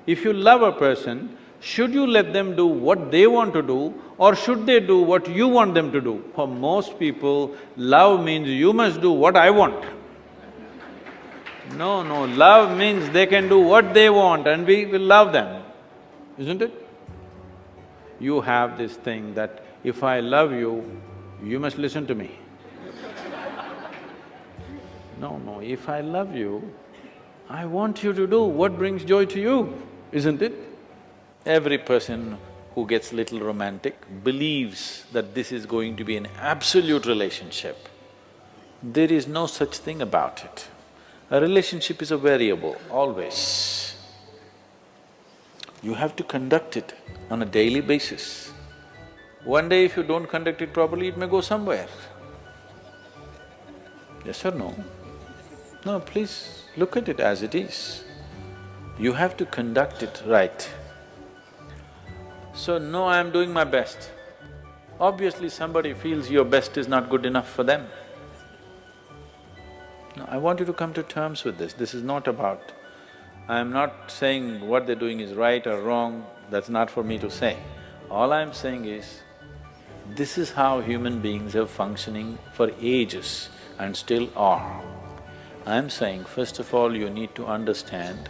If you love a person, should you let them do what they want to do or should they do what you want them to do? For most people, love means you must do what I want. No, no, love means they can do what they want and we will love them, isn't it? You have this thing that if I love you, you must listen to me. No, no, if I love you, I want you to do what brings joy to you, isn't it? Every person who gets little romantic believes that this is going to be an absolute relationship. There is no such thing about it. A relationship is a variable, always. You have to conduct it on a daily basis. One day if you don't conduct it properly, it may go somewhere. Yes or no? No, please look at it as it is. You have to conduct it right. So, no, I'm doing my best. Obviously somebody feels your best is not good enough for them. No, I want you to come to terms with this. This is not about… I'm not saying what they're doing is right or wrong, that's not for me to say. All I'm saying is, this is how human beings are functioning for ages and still are. I'm saying, first of all, you need to understand,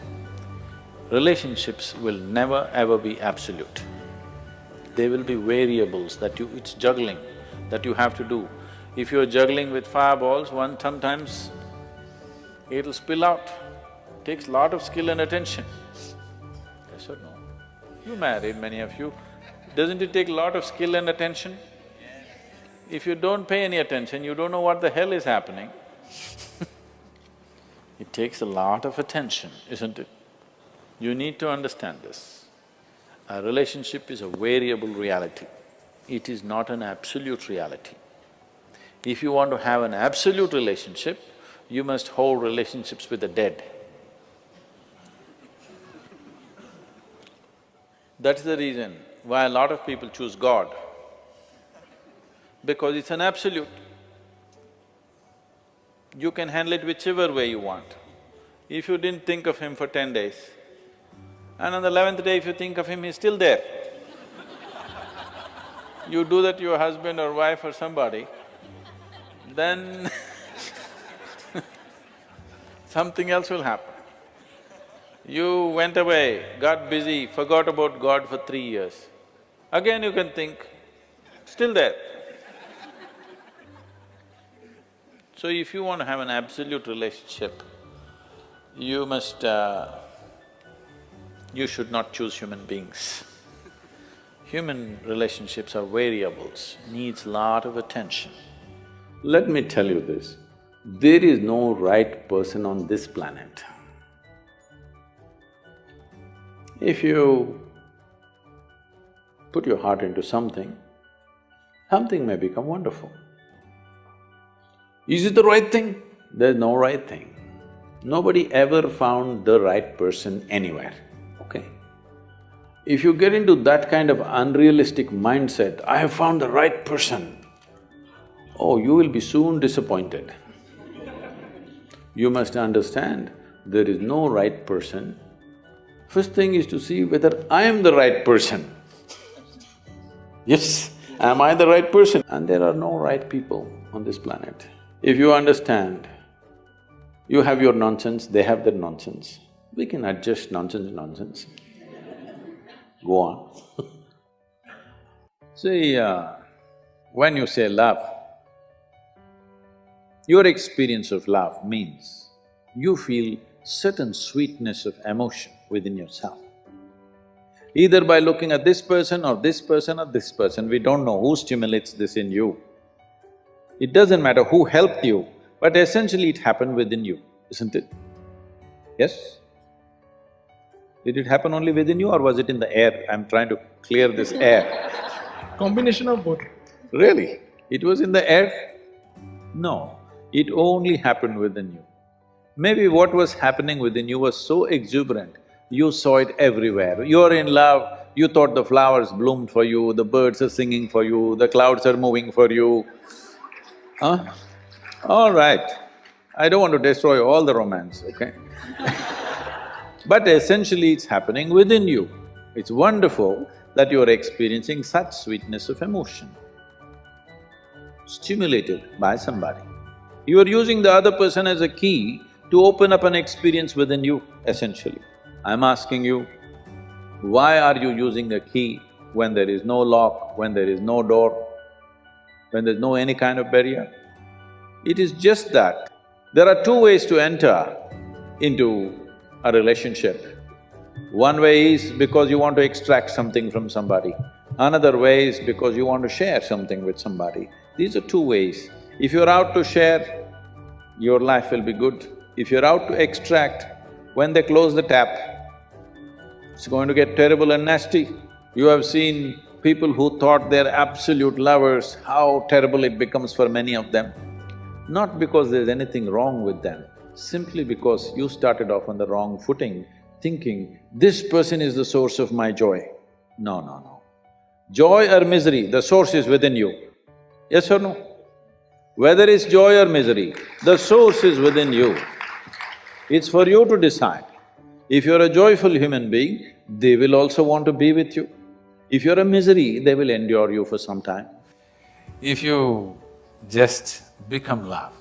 relationships will never ever be absolute. There will be variables that it's juggling that you have to do. If you're juggling with fireballs, sometimes it'll spill out. Takes lot of skill and attention. Yes or no? You married, many of you. Doesn't it take a lot of skill and attention? If you don't pay any attention, you don't know what the hell is happening. It takes a lot of attention, isn't it? You need to understand this. A relationship is a variable reality. It is not an absolute reality. If you want to have an absolute relationship, you must hold relationships with the dead. That's the reason why a lot of people choose God, because it's an absolute. You can handle it whichever way you want. If you didn't think of him for 10 days, and on the 11th day if you think of him, he's still there. You do that to your husband or wife or somebody, then something else will happen. You went away, got busy, forgot about God for 3 years. Again you can think, still there. So if you want to have an absolute relationship, you should not choose human beings. Human relationships are variables, needs lot of attention. Let me tell you this, there is no right person on this planet. If you put your heart into something, something may become wonderful. Is it the right thing? There's no right thing. Nobody ever found the right person anywhere, okay? If you get into that kind of unrealistic mindset, I have found the right person, oh, you will be soon disappointed. You must understand, there is no right person. First thing is to see whether I am the right person. Yes, am I the right person? And there are no right people on this planet. If you understand, you have your nonsense, they have their nonsense, we can adjust nonsense. Go on. See, when you say love, your experience of love means you feel certain sweetness of emotion within yourself. Either by looking at this person or this person or this person, we don't know who stimulates this in you. It doesn't matter who helped you, but essentially it happened within you, isn't it? Yes? Did it happen only within you or was it in the air? I'm trying to clear this air. Combination of both. Really? It was in the air? No, it only happened within you. Maybe what was happening within you was so exuberant, you saw it everywhere. You're in love, you thought the flowers bloomed for you, the birds are singing for you, the clouds are moving for you. Huh? All right, I don't want to destroy all the romance, okay? But essentially it's happening within you. It's wonderful that you're experiencing such sweetness of emotion, stimulated by somebody. You are using the other person as a key to open up an experience within you, essentially. I'm asking you, why are you using a key when there is no lock, when there is no door, when there's no any kind of barrier? It is just that there are two ways to enter into a relationship. One way is because you want to extract something from somebody. Another way is because you want to share something with somebody. These are two ways. If you're out to share, your life will be good. If you're out to extract, when they close the tap, it's going to get terrible and nasty. You have seen people who thought they're absolute lovers, how terrible it becomes for many of them. Not because there's anything wrong with them, simply because you started off on the wrong footing, thinking, this person is the source of my joy. No, no, no. Joy or misery, the source is within you. Yes or no? Whether it's joy or misery, the source is within you. It's for you to decide. If you're a joyful human being, they will also want to be with you. If you're a misery, they will endure you for some time. If you just become love,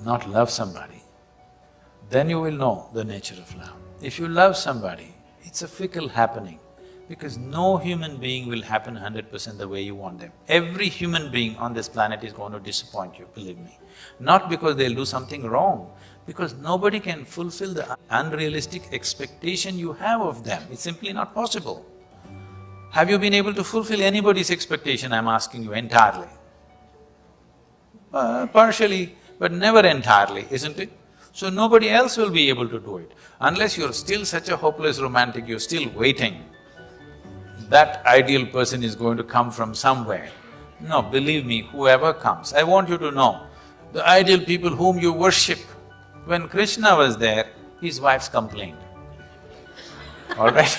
not love somebody, then you will know the nature of love. If you love somebody, it's a fickle happening, because no human being will happen 100% the way you want them. Every human being on this planet is going to disappoint you, believe me. Not because they'll do something wrong, because nobody can fulfill the unrealistic expectation you have of them. It's simply not possible. Have you been able to fulfill anybody's expectation, I'm asking you, entirely? Partially, but never entirely, isn't it? So nobody else will be able to do it. Unless you're still such a hopeless romantic, you're still waiting, that ideal person is going to come from somewhere. No, believe me, whoever comes, I want you to know, the ideal people whom you worship, when Krishna was there, his wives complained, all right?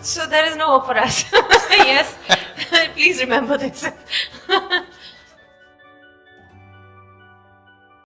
So there is no hope for us. Yes, please remember this.